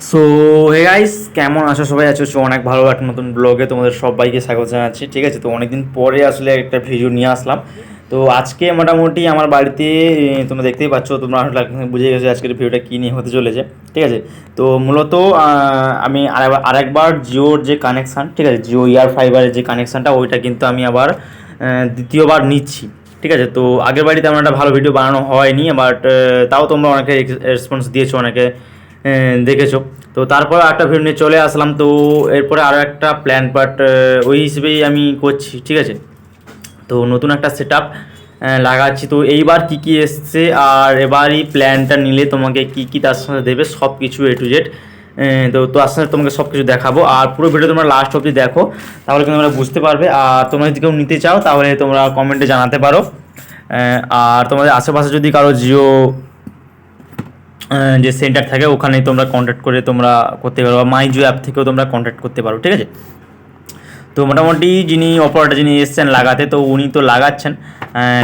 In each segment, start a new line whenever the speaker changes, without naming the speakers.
So hey guys, কেমন আছো সবাই? আছো অনেক ভালো একটা নতুন ব্লগে তোমাদের সবাইকে স্বাগত জানাচ্ছি। ঠিক আছে, তো অনেকদিন পরে আসলে একটা ভিডিও নিয়ে আসলাম। তো আজকে মোটামুটি আমার বাড়িতে তোমরা দেখতেই পাচ্ছ, তোমরা বুঝে গেছো আজকের ভিডিওটা কী নিয়ে হতে চলেছে। ঠিক আছে, তো মূলত আমি আরেকবার জিওর যে কানেকশান, ঠিক আছে, জিও ইয়ার ফাইবারের যে কানেকশানটা, ওইটা কিন্তু আমি আবার দ্বিতীয়বার নিচ্ছি। ঠিক আছে, তো আগের বাড়িতে আমার একটা ভালো ভিডিও বানানো হয়নি, বাট তাও তোমরা অনেকে রেসপন্স দিয়েছো, অনেকে দেখেছো। তো তারপর একটা ভিডিও নিয়ে চলে আসলাম। তো এরপরে আরও একটা প্ল্যান, বাট ওই হিসেবেই আমি করছি। ঠিক আছে, তো নতুন একটা সেট আপ লাগাচ্ছি। তো এইবার কি কি এসছে আর এবারই প্ল্যানটা নিলে তোমাকে কি কি তার সাথে দেবে, সব কিছু A to Z। তো তো তার সাথে তোমাকে সব কিছু দেখাবো, আর পুরো ভিডিও তোমরা লাস্ট অবধি দেখো, তাহলে কিন্তু তোমরা বুঝতে পারবে। আর তোমরা যদি কেউ নিতে চাও তাহলে তোমরা কমেন্টে জানাতে পারো। আর তোমাদের আশেপাশে যদি কারো জিও যে সেন্টার থাকে, ওখানে তোমরা কন্ট্যাক্ট করে তোমরা করতে পারো, বা মাই জিও অ্যাপ থেকেও তোমরা কন্ট্যাক্ট করতে পারো। ঠিক আছে, তো মোটামুটি যিনি অপারেটর যিনি এসছেন লাগাতে, তো উনি তো লাগাচ্ছেন।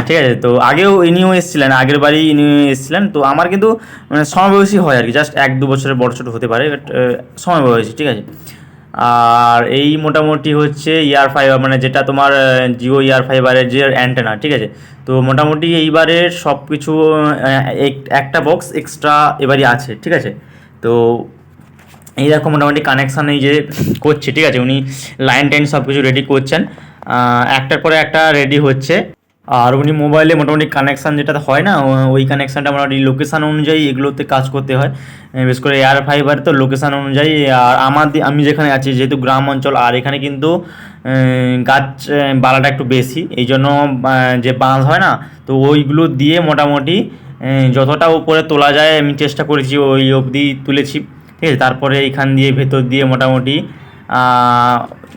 ঠিক আছে, তো আগেও ইনিও এসেছিলেন, আগের বারই ইনিও এসেছিলেন। তো আমার কিন্তু মানে সমবয়সী হয় আর কি, জাস্ট 1-2 বছরের বড় ছোটো হতে পারে, বাট সমবয়সী। ঠিক আছে, আর এই মোটামুটি হচ্ছে ইয়ার ফাইবার, মানে যেটা তোমার জিও ইয়ার ফাইবারের যে অ্যান্টেনা। ঠিক আছে, তো মোটামুটি এইবারের সব কিছু একটা বক্স এক্সট্রা এবারই আছে। ঠিক আছে, তো এইরকম মোটামুটি কানেকশান এই যে করছে। ঠিক আছে, উনি লাইন টাইন সব কিছু রেডি করছেন, একটার পরে একটা রেডি হচ্ছে। আর উনি মোবাইলে মোটামুটি কানেকশান যেটা হয় না, ওই কানেকশানটা মোটামুটি লোকেশান অনুযায়ী এগুলোতে কাজ করতে হয়। বিশেষ করে এয়ার ফাইবার তো লোকেশান অনুযায়ী। আর আমি যেখানে আছি, যেহেতু গ্রাম অঞ্চল, আর এখানে কিন্তু গাছ বালাটা একটু বেশি, এই জন্য যে বাঁশ হয় না, তো ওইগুলো দিয়ে মোটামুটি যতটা উপরে তোলা যায় আমি চেষ্টা করেছি, ওই অবধি তুলেছি। ঠিক আছে, তারপরে এইখান দিয়ে ভেতর দিয়ে মোটামুটি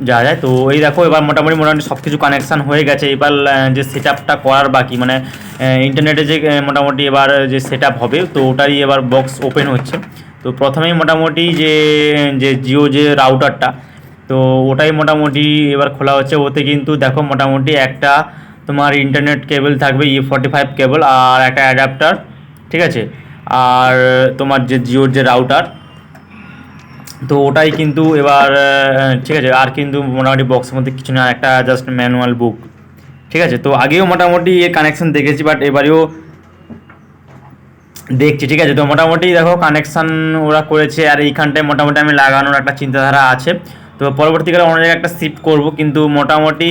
যাওয়া যায়। তো এই দেখো, এবার মোটামুটি সব কিছু কানেকশান হয়ে গেছে। এবার যে সেট আপটা করার বাকি, মানে ইন্টারনেটে যে মোটামুটি এবার যে সেট আপ হবে, তো ওটারই এবার বক্স ওপেন হচ্ছে। তো প্রথমেই মোটামুটি যে যে জিও যে রাউটারটা, তো ওটাই মোটামুটি এবার খোলা হচ্ছে। ওতে কিন্তু দেখো মোটামুটি একটা তোমার ইন্টারনেট কেবল থাকবে, E45 কেবল, আর একটা অ্যাডাপ্টার। ঠিক আছে, আর তোমার যে জিওর যে রাউটার, তো ওটাই কিন্তু এবার ঠিক আছে। আর কিন্তু মোটামুটি বক্সের মধ্যে কিছু না, একটা জাস্ট ম্যানুয়াল বুক। ঠিক আছে, তো আগেও মোটামুটি এর কানেকশান দেখেছি, বাট এবারেও দেখছি। ঠিক আছে, তো মোটামুটি দেখো কানেকশান ওরা করেছে, আর এইখানটায় মোটামুটি আমি লাগানোর একটা চিন্তাধারা আছে। তো পরবর্তীকালে অন্য জায়গায় একটা শিফট করব, কিন্তু মোটামুটি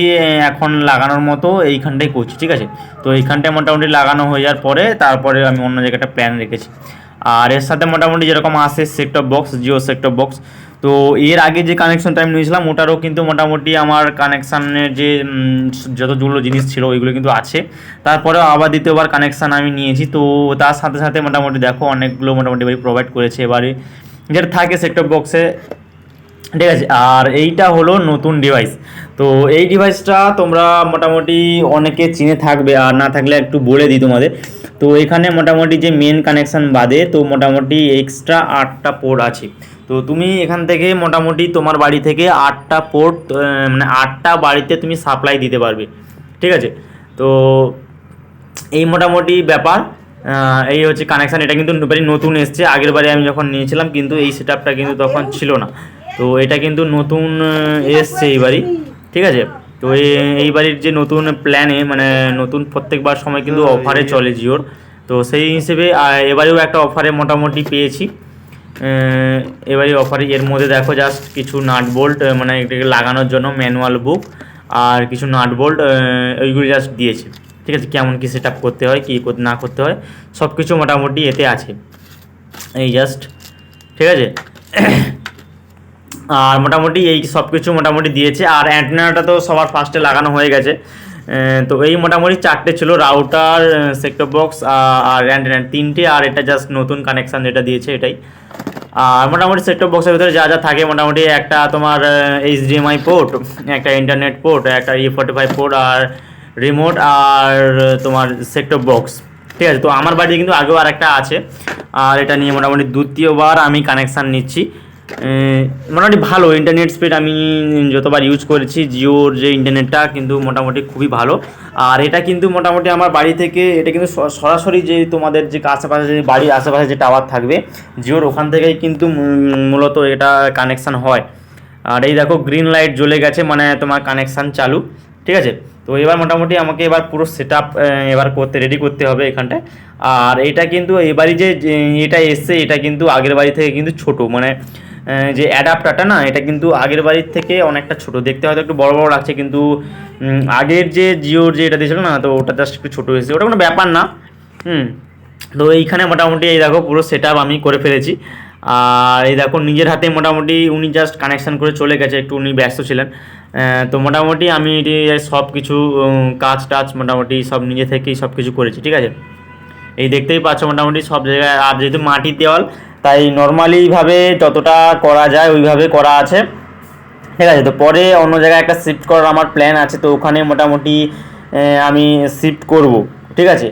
এখন লাগানোর মতো এইখানটাই করছি। ঠিক আছে, তো এইখানটায় মোটামুটি লাগানো হয়ে যাওয়ার পরে তারপরে আমি অন্য জায়গায় একটা প্ল্যান রেখেছি। আর এর সাথে মোটামুটি যেরকম আসে set-top box, Jio set-top box, তো এর আগে যে কানেকশনটা আমি নিয়েছিলাম ওটারও কিন্তু মোটামুটি আমার কানেকশানের যে যতগুলো জিনিস ছিল ওইগুলো কিন্তু আছে। তারপরেও আবার দ্বিতীয়বার কানেকশান আমি নিয়েছি, তো তার সাথে সাথে মোটামুটি দেখো অনেকগুলো মোটামুটি প্রোভাইড করেছে এবারে, যেটা থাকে সেটটপ বক্সে। ঠিক আছে, আর এইটা হলো নতুন ডিভাইস। তো এই ডিভাইসটা তোমরা মোটামুটি অনেকে চিনে থাকবে, আর না থাকলে একটু বলে দিই তোমাদের। তো এখানে মোটামুটি যে মেন কানেকশান বাদে তো মোটামুটি এক্সট্রা 8টা পোর্ট আছে। তো তুমি এখান থেকে মোটামুটি তোমার বাড়ি থেকে 8টা পোর্ট, মানে 8টা বাড়িতে তুমি সাপ্লাই দিতে পারবে। ঠিক আছে, তো এই মোটামুটি ব্যাপার। এই হচ্ছে কানেকশান। এটা কিন্তু নতুন এসছে, আগের বারে আমি যখন নিয়েছিলাম কিন্তু এই সেট আপটা কিন্তু তখন ছিল না। তো এটা কিন্তু নতুন এসছে এইবারই। ঠিক আছে, তো এইবারের যে নতুন প্ল্যানে, মানে নতুন প্রত্যেকবার সময় কিন্তু অফারে চলে জিওর। তো সেই হিসেবে এবারেও একটা অফারে মোটামুটি পেয়েছি। এবারে অফারে এর মধ্যে দেখো জাস্ট কিছু নাট বোল্ট, মানে এটাকে লাগানোর জন্য ম্যানুয়াল বুক, আর কিছু নাট বোল্ট, ওইগুলি জাস্ট দিয়েছে। ঠিক আছে, কেমন কী সেট আপ করতে হয়, কী না করতে হয়, সব কিছু মোটামুটি এতে আছে, এই জাস্ট। ঠিক আছে, আর মোটামুটি এই সব কিছু মোটামুটি দিয়েছে। আর অ্যান্টেনাটা তো সবার ফার্স্টে লাগানো হয়ে গেছে। তো এই মোটামুটি 4টে ছিল, রাউটার, সেটটপ বক্স আর অ্যান্টেনা 3টে, আর এটা জাস্ট নতুন কানেকশান যেটা দিয়েছে এটাই। আর মোটামুটি সেটটপ বক্সের ভিতরে যা যা থাকে, মোটামুটি একটা তোমার HDMI পোর্ট, একটা ইন্টারনেট পোর্ট, একটা E45 পোর্ট, আর রিমোট, আর তোমার সেটটপ বক্স। ঠিক আছে, তো আমার বাড়িতে কিন্তু আগেও আর একটা আছে, আর এটা নিয়ে মোটামুটি দ্বিতীয়বার আমি কানেকশান নিচ্ছি। মোটামুটি ভালো ইন্টারনেট স্পিড। আমি যতবার ইউজ করেছি জিওর যে ইন্টারনেটটা কিন্তু মোটামুটি খুবই ভালো। আর এটা কিন্তু মোটামুটি আমার বাড়ি থেকে এটা কিন্তু সরাসরি যে তোমাদের যে আশেপাশে যে বাড়ির আশেপাশে যে টাওয়ার থাকবে জিওর ওখান থেকেই কিন্তু মূলত এটা কানেকশান হয়। আর এই দেখো গ্রিন লাইট জ্বলে গেছে, মানে তোমার কানেকশান চালু। ঠিক আছে, তো এবার মোটামুটি আমাকে এবার পুরো সেট আপ এবার রেডি করতে হবে এখানটায়। আর এটা কিন্তু এবারই যে এটা এসছে এটা কিন্তু আগের বাড়ি থেকে কিন্তু ছোট, মানে যে অ্যাডাপ্টারটা না এটা কিন্তু আগের বাড়ির থেকে অনেকটা ছোট দেখতে, হয়তো একটু বড় বড় লাগছে, কিন্তু আগের যে জিওর যে এটা দিয়েছিল না তো ওটা জাস্ট একটু ছোটো হয়েছে, ওটা কোনো ব্যাপার না। তো এইখানে মোটামুটি এই দেখো পুরো সেট আপ আমি করে ফেলেছি। আর এই দেখো নিজের হাতে মোটামুটি উনি জাস্ট কানেকশান করে চলে গেছে, একটু উনি ব্যস্ত ছিলেন। তো মোটামুটি আমি সব কিছু কাজ টাজ মোটামুটি সব নিজে থেকেই সব কিছু করেছি। ঠিক আছে, এই দেখতেই পাচ্ছ মোটামুটি সব জায়গায়। আর যেহেতু মাটির দেওয়াল তাই নর্মালিভাবে যতটা করা যায় ওইভাবে করা আছে। ঠিক আছে, তো পরে অন্য জায়গায় একটা শিফট করার আমার প্ল্যান আছে, তো ওখানে মোটামুটি আমি শিফট করব। ঠিক আছে,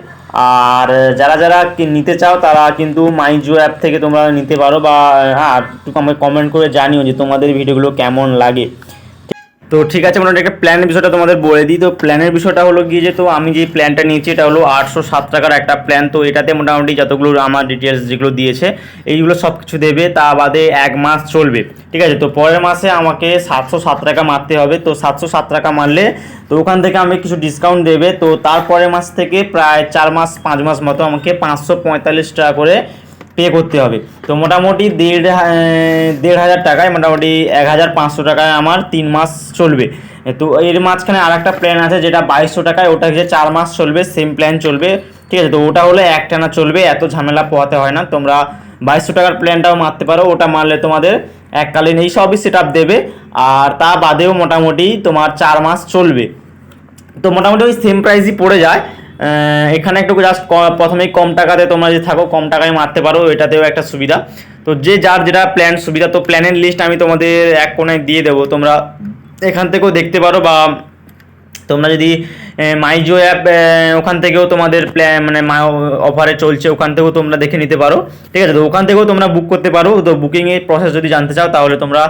আর যারা যারা নিতে চাও তারা কিন্তু মাই জিও অ্যাপ থেকে তোমরা নিতে পারো, বা হ্যাঁ একটু কমেন্ট করে জানিও যে তোমাদের ভিডিওগুলো কেমন লাগে। তো ঠিক আছে, মোটামুটি একটা প্ল্যানের বিষয়টা তোমাদের বলে দিই। তো প্ল্যানের বিষয়টা হলো গিয়ে যে তো আমি যে প্ল্যানটা নিয়েছি এটা হলো 807 টাকার একটা প্ল্যান। তো এটাতে মোটামুটি যতগুলো আমার ডিটেলস যেগুলো দিয়েছে এইগুলো সব কিছু দেবে, তা বাদে 1 মাস চলবে। ঠিক আছে, তো পরের মাসে আমাকে 707 টাকা মারতে হবে। তো 707 টাকা মারলে তো ওখান থেকে আমি কিছু ডিসকাউন্ট দেবে। তো তারপরের মাস থেকে প্রায় 4 মাস 5 মাস মতো আমাকে 545 টাকা করে পে করতে হবে। তো মোটামুটি 1,500 টাকায় মোটামুটি 1,500 টাকায় আমার 3 মাস চলবে। তো এর মাঝখানে আর একটা প্ল্যান আছে যেটা 2,200 টাকায়, ওটা যে 4 মাস চলবে, সেম প্ল্যান চলবে। ঠিক আছে, তো ওটা হলে একটানা চলবে, এত ঝামেলা পোহাতে হয় না। তোমরা 2,200 টাকার প্ল্যানটাও মারতে পারো, ওটা মারলে তোমাদের এককালীন এই সবই সেট আপ দেবে। আর তা বাদেও মোটামুটি তোমার 4 মাস চলবে। তো মোটামুটি ওই সেম প্রাইসই পড়ে যায়। এখানে একটু জাস্ট প্রথমেই কম টাকাতে তোমরা যদি থাকো কম টাকায় মারতে পারো, এটাতেও একটা সুবিধা। তো যে যার যেটা প্ল্যান সুবিধা, তো প্ল্যানের লিস্ট আমি তোমাদের এক কোণায় দিয়ে দেবো, তোমরা এখান থেকেও দেখতে পারো, বা তোমরা যদি মাই জিও অ্যাপ ওখান থেকেও তোমাদের প্ল্যান মানে অফারে চলছে ওখান থেকেও তোমরা দেখে নিতে পারো। ঠিক আছে, তো ওখান থেকেও তোমরা বুক করতে পারো। তো বুকিংয়ের প্রসেস যদি জানতে চাও তাহলে তোমরা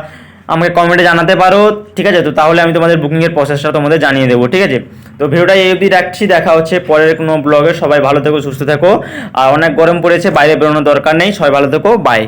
আমাকে কমেন্টে জানাতে পারো। ঠিক আছে, তো তাহলে আমি তোমাদের বুকিংয়ের প্রসেসটা তোমাদের জানিয়ে দেবো। ঠিক আছে, তো ভিডিওটা এই অবধি রাখছি, দেখা হচ্ছে পরের কোনো ব্লগে। সবাই ভালো থেকো, সুস্থ থেকো। আর অনেক গরম পড়েছে, বাইরে বেরোনোর দরকার নেই। সবাই ভালো থেকো, বাই।